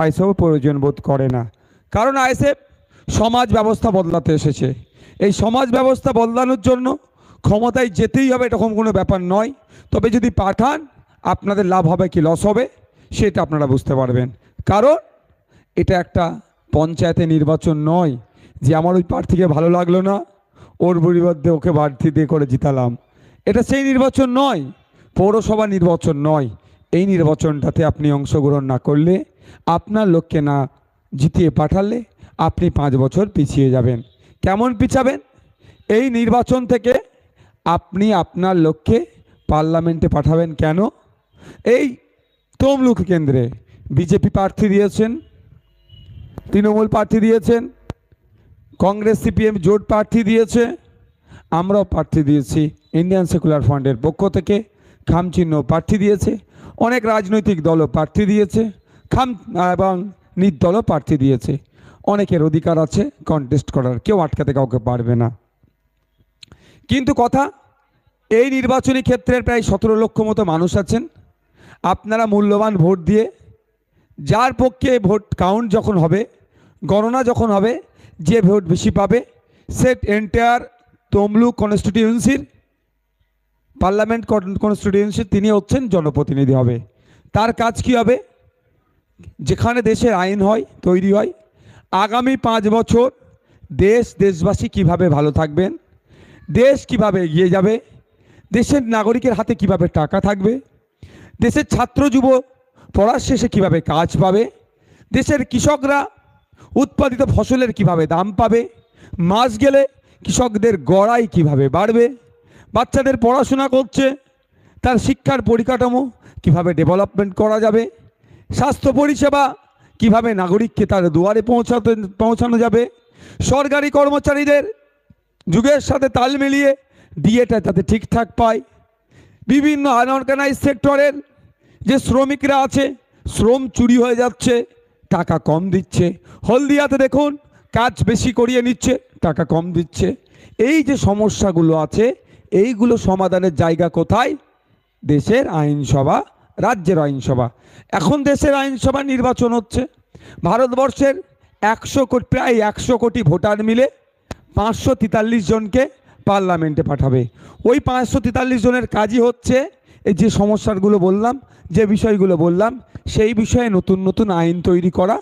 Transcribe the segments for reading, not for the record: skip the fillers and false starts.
ISF প্রয়োজন বোধ করে না। কারণ আইএসএফ সমাজ ব্যবস্থা বদলাতে এসেছে। এই সমাজ ব্যবস্থা বদলানোর জন্য ক্ষমতায় যেতেই হবে এরকম কোনো ব্যাপার নয়। তবে যদি পাঠান আপনাদের লাভ হবে কি লস হবে সেটা আপনারা বুঝতে পারবেন। কারণ এটা একটা পঞ্চায়েতের নির্বাচন নয় যে আমার ওই প্রার্থীকে ভালো লাগলো না ওর পরিবর্তে ওকে প্রার্থী দিয়ে করে জিতালাম। এটা সেই নির্বাচন নয়, পৌরসভা নির্বাচন নয়। এই নির্বাচনটাতে আপনি অংশগ্রহণ না করলে, আপনার লোককে না জিতিয়ে পাঠালে আপনি 5 বছর পিছিয়ে যাবেন। কেমন পিছাবেন? এই নির্বাচন থেকে আপনি আপনার লোককে পার্লামেন্টে পাঠাবেন কেন? এই তমলুক কেন্দ্রে বিজেপি প্রার্থী দিয়েছেন, তৃণমূল প্রার্থী দিয়েছেন, কংগ্রেস সিপিএম জোট প্রার্থী দিয়েছে, আমরাও প্রার্থী দিয়েছি। ইন্ডিয়ান সেকুলার ফ্রন্টের পক্ষ থেকে খামচিহ্ন প্রার্থী দিয়েছে, অনেক রাজনৈতিক দলও প্রার্থী দিয়েছে, এবং নির্দলও প্রার্থী দিয়েছে। অনেকের অধিকার আছে কন্টেস্ট করার, কেউ আটকাতে কাউকে পারবে না। কিন্তু কথা, এই নির্বাচনী ক্ষেত্রের প্রায় 17 লক্ষ মতো মানুষ আছেন। আপনারা মূল্যবান ভোট দিয়ে যার পক্ষে ভোট কাউন্ট যখন হবে, গণনা যখন হবে, যে ভোট বেশি পাবে সে এন্টায়ার তমলুক কনস্টিটিউয়েন্সির পার্লামেন্ট কনস্টিটিউয়েন্সির তিনি হচ্ছেন জনপ্রতিনিধি হবে। তার কাজ কি হবে? যেখানে দেশের আইন হয়, তৈরি হয়, আগামী 5 বছর দেশবাসী কিভাবে ভালো থাকবেন, দেশ কিভাবে এগিয়ে যাবে, দেশের নাগরিকের হাতে কিভাবে টাকা থাকবে, দেশের ছাত্র যুব পড়ার শেষে কিভাবে কাজ পাবে, দেশের কৃষকরা উৎপাদিত ফসলের কিভাবে দাম পাবে, মাস গেলে কৃষকদের গড়াই কিভাবে বাড়বে, বাচ্চাদের পড়াশোনা করছে তার শিক্ষার পরিকাঠামো কিভাবে ডেভেলপমেন্ট করা যাবে, স্বাস্থ্য পরিষেবা কিভাবে নাগরিককে তার দুয়ারে পৌঁছানো যাবে, সরকারি কর্মচারীদের যুগের সাথে তাল মিলিয়ে ডিএটা যাতে ঠিকঠাক পায়, বিভিন্ন আনঅর্গানাইজ সেক্টরের যে শ্রমিকরা আছে শ্রম চুরি হয়ে যাচ্ছে, টাকা কম দিচ্ছে, হলদিয়াতে দেখুন কাজ বেশি করিয়ে নিচ্ছে, টাকা কম দিচ্ছে। এই যে সমস্যাগুলো আছে এইগুলো সমাধানের জায়গা কোথায়? দেশের আইনসভা, রাজ্যের আইনসভা। এখন দেশের আইনসভা নির্বাচন হচ্ছে। ভারতবর্ষের প্রায় 100 কোটি ভোটার মিলে 543 জনকে পার্লামেন্টে পাঠাবে। ওই 543 জনের কাজই হচ্ছে এই যে সমস্যাগুলো বললাম, যে বিষয়গুলো বললাম, সেই বিষয়ে নতুন নতুন আইন তৈরি করা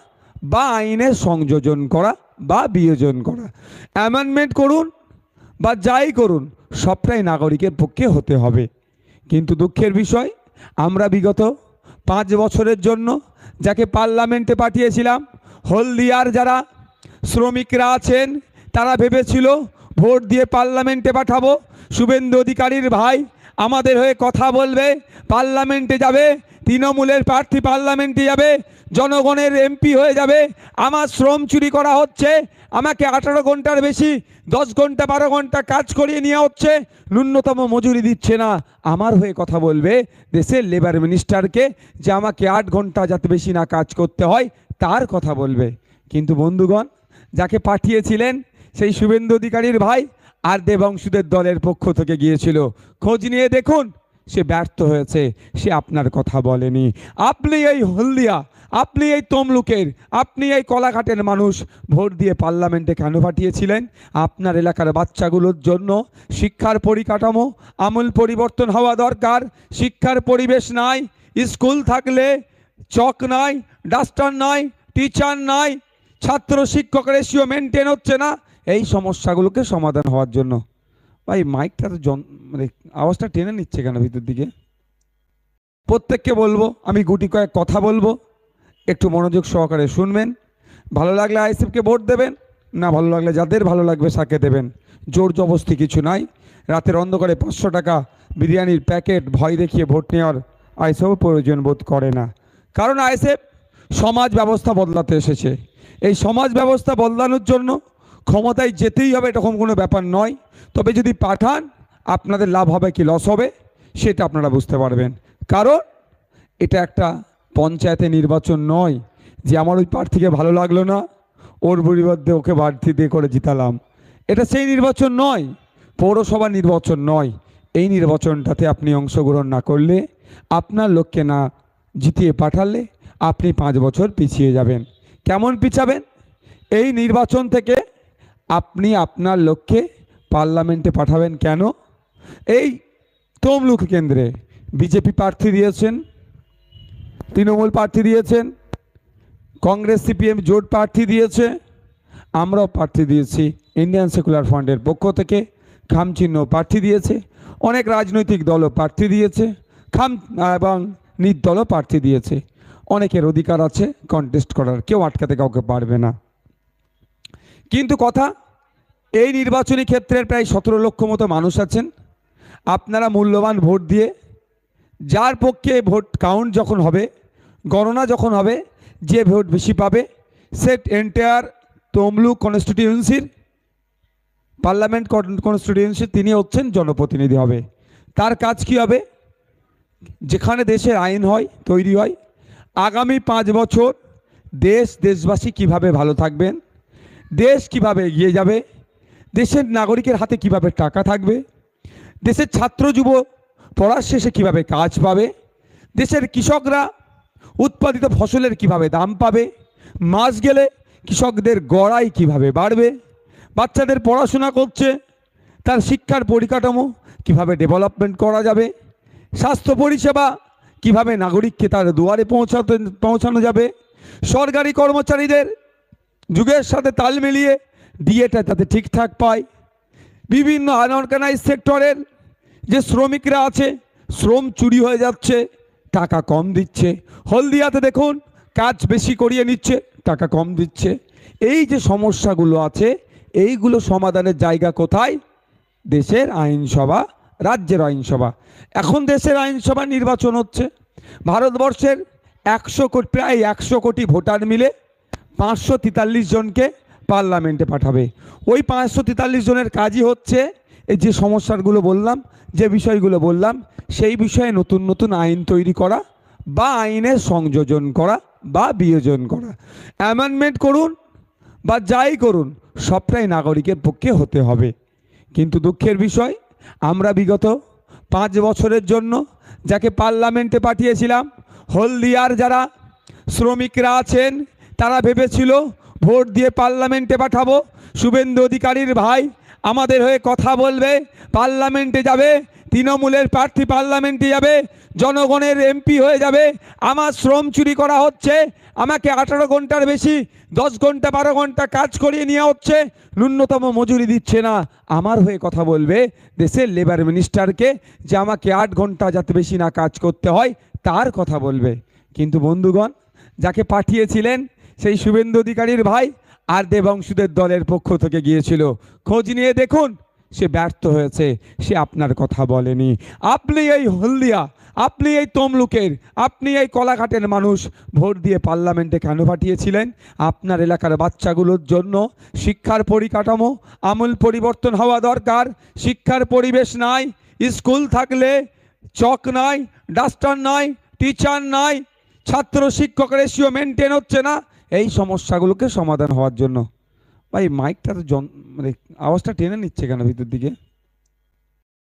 বা আইনের সংযোজন করা বা বিয়োজন করা। অ্যামেন্ডমেন্ট করুন বা যাই করুন সবটাই নাগরিকের পক্ষে হতে হবে। কিন্তু দুঃখের বিষয়, আমরা বিগত 5 বছরের জন্য যাকে পার্লামেন্টে পাঠিয়েছিলাম, হলদিয়ার যারা শ্রমিকরা আছেন তারা ভেবেছিল ভোট দিয়ে পার্লামেন্টে পাঠাবো, শুভেন্দু অধিকারীর ভাই আমাদের হয়ে কথা বলবে, পার্লামেন্টে যাবে, তৃণমূলের প্রার্থী পার্লামেন্টে যাবে, জনগণের এমপি হয়ে যাবে। আমার শ্রম চুরি করা হচ্ছে, আমাকে 18 ঘন্টার বেশি 10 ঘন্টা 12 ঘন্টা কাজ করিয়ে নেওয়া হচ্ছে, ন্যূনতম মজুরি দিচ্ছে না। আমার হয়ে কথা বলবে দেশের লেবার মিনিস্টারকে যে আমাকে 8 ঘন্টা যাতে বেশি না কাজ করতে হয় তার কথা বলবে। কিন্তু বন্ধুগণ, যাকে পাঠিয়েছিলেন সেই শুভেন্দু অধিকারীর ভাই আর দেবাংশুদের দলের পক্ষ থেকে গিয়েছিল, খোঁজ নিয়ে দেখুন সে ব্যর্থ হয়েছে, সে আপনার কথা বলেনি। আপনি এই হলদিয়া, আপনি এই তমলুকের, আপনি এই কলাঘাটের মানুষ ভোট দিয়ে পার্লামেন্টে কেন পাঠিয়েছিলেন? আপনার এলাকার বাচ্চাগুলোর জন্য শিক্ষার পরিকাঠামো আমূল পরিবর্তন হওয়া দরকার। শিক্ষার পরিবেশ নাই, স্কুল থাকলে চক নাই, ডাস্টার নাই, টিচার নাই, ছাত্র শিক্ষক রেশিও মেনটেন হচ্ছে না। এই সমস্যাগুলোকে সমাধান হওয়ার জন্য ভাই মাইকটা তো মানে আওয়াজটা টেনে নিচ্ছে কেন ভিতর দিকে? প্রত্যেককে বলবো, আমি গুটি কয়েক কথা বলবো, একটু মনোযোগ সহকারে শুনবেন। ভালো লাগলে আইএসএফকে ভোট দেবেন, না ভালো লাগলে যাদের ভালো লাগবে তাকে দেবেন। জোর জবরদস্তি কিছু নাই। রাতের অন্ধকারে 500 টাকা বিরিয়ানির প্যাকেট ভয় দেখিয়ে ভোট নেওয়ার আইএসএফ প্রয়োজন বোধ করে না। কারণ আইএসএফ সমাজ ব্যবস্থা বদলাতে এসেছে। এই সমাজ ব্যবস্থা বদলানোর জন্য ক্ষমতায় যেতেই হবে এরকম কোনো ব্যাপার নয়। তবে যদি পাঠান আপনাদের লাভ হবে কি লস হবে সেটা আপনারা বুঝতে পারবেন। কারণ এটা একটা পঞ্চায়েতের নির্বাচন নয় যে আমার ওই প্রার্থীকে ভালো লাগলো না ওর পরিবর্তে ওকে প্রার্থী দিয়ে করে জিতালাম। এটা সেই নির্বাচন নয়, পৌরসভা নির্বাচন নয়। এই নির্বাচনটাতে আপনি অংশগ্রহণ না করলে, আপনার লোককে না জিতিয়ে পাঠালে আপনি 5 বছর পিছিয়ে যাবেন। কেমন পিছাবেন? এই নির্বাচন থেকে আপনি আপনার লক্ষ্যে পার্লামেন্টে পাঠাবেন। কেন? এই তমলুক কেন্দ্রে বিজেপি প্রার্থী দিয়েছেন, তৃণমূল প্রার্থী দিয়েছেন, কংগ্রেস সিপিএম জোট প্রার্থী দিয়েছে, আমরাও প্রার্থী দিয়েছি। ইন্ডিয়ান সেকুলার ফ্রন্টের পক্ষ থেকে খামচিহ্ন প্রার্থী দিয়েছে, অনেক রাজনৈতিক দলও প্রার্থী দিয়েছে, এবং নির্দলও প্রার্থী দিয়েছে। অনেকের অধিকার আছে কন্টেস্ট করার, কেউ আটকাতে কাউকে পারবে না। কিন্তু কথা, এই নির্বাচনী ক্ষেত্রের প্রায় 17 লক্ষ মতো মানুষ আছেন। আপনারা মূল্যবান ভোট দিয়ে, যার পক্ষে ভোট কাউন্ট যখন হবে, গণনা যখন হবে, যে ভোট বেশি পাবে সে এন্টায়ার তমলুক কনস্টিটিউয়েন্সির, পার্লামেন্ট কনস্টিটিউয়েন্সির তিনি হচ্ছেন জনপ্রতিনিধি হবে। তার কাজ কি হবে? যেখানে দেশের আইন হয়, তৈরি হয়, আগামী 5 বছর দেশবাসী কিভাবে ভালো থাকবেন, দেশ কিভাবে এগিয়ে যাবে, দেশের নাগরিকের হাতে কিভাবে টাকা থাকবে, দেশের ছাত্র যুব পড়ার শেষে কিভাবে কাজ পাবে, দেশের কৃষকরা উৎপাদিত ফসলের কিভাবে দাম পাবে, মাস গেলে কৃষকদের গড়াই কিভাবে বাড়বে, বাচ্চাদের পড়াশোনা করছে তার শিক্ষার পরিকাঠামো কিভাবে ডেভেলপমেন্ট করা যাবে, স্বাস্থ্য পরিষেবা কিভাবে নাগরিককে তার দুয়ারে পৌঁছানো যাবে, সরকারি কর্মচারীদের যুগের সাথে তাল মিলিয়ে ডিএটা যাতে ঠিকঠাক পায়, বিভিন্ন আনঅর্গানাইজ সেক্টরের যে শ্রমিকরা আছে শ্রম চুরি হয়ে যাচ্ছে, টাকা কম দিচ্ছে, হলদিয়াতে দেখুন কাজ বেশি করিয়ে নিচ্ছে, টাকা কম দিচ্ছে। এই যে সমস্যাগুলো আছে, এইগুলো সমাধানের জায়গা কোথায়? দেশের আইনসভা, রাজ্যের আইনসভা। এখন দেশের আইনসভা নির্বাচন হচ্ছে। ভারতবর্ষের 100 কোটি, প্রায় 100 কোটি ভোটার মিলে 543 জনকে পার্লামেন্টে পাঠাবে। ওই 543 জনের কাজই হচ্ছে এই যে সমস্যাগুলো বললাম, যে বিষয়গুলো বললাম, সেই বিষয়ে নতুন নতুন আইন তৈরি করা বা আইনের সংযোজন করা বা বিয়োজন করা। অ্যামেন্ডমেন্ট করুন বা যাই করুন, সবটাই নাগরিকের পক্ষে হতে হবে। কিন্তু দুঃখের বিষয়, আমরা বিগত 5 বছরের জন্য যাকে পার্লামেন্টে পাঠিয়েছিলাম, হলদিয়ার যারা শ্রমিকরা আছেন তারা ভেবেছিল ভোট দিয়ে পার্লামেন্টে পাঠাবো, শুভেন্দু অধিকারীর ভাই আমাদের হয়ে কথা বলবে, পার্লামেন্টে যাবে, তৃণমূলের প্রার্থী পার্লামেন্টে যাবে, জনগণের এমপি হয়ে যাবে। আমার শ্রম চুরি করা হচ্ছে, আমাকে 18 ঘন্টার বেশি 10 ঘন্টা 12 ঘন্টা কাজ করিয়ে নেওয়া হচ্ছে, ন্যূনতম মজুরি দিচ্ছে না। আমার হয়ে কথা বলবে দেশের লেবার মিনিস্টারকে যে আমাকে 8 ঘন্টা যাতে বেশি না কাজ করতে হয়, তার কথা বলবে। কিন্তু বন্ধুগণ, যাকে পাঠিয়েছিলেন সেই শুভেন্দু অধিকারীর ভাই আর দেবাংশুদের দলের পক্ষ থেকে গিয়েছিল, খোঁজ নিয়ে দেখুন সে ব্যর্থ হয়েছে, সে আপনার কথা বলেনি। আপনি এই হলদিয়া, আপনি এই তমলুকের, আপনি এই কলাঘাটের মানুষ ভোট দিয়ে পার্লামেন্টে কেন পাঠিয়েছিলেন? আপনার এলাকার বাচ্চাগুলোর জন্য শিক্ষার পরিকাঠামো আমূল পরিবর্তন হওয়া দরকার। শিক্ষার পরিবেশ নাই, স্কুল থাকলে চক নাই, ডাস্টার নাই, টিচার নাই, ছাত্র শিক্ষক রেশিও মেনটেন হচ্ছে না। এই সমস্যাগুলোকে সমাধান হওয়ার জন্য। ভাই মাইকটা তো মানে আওয়াজটা টেনে নিচ্ছে কেন ভিতর দিকে?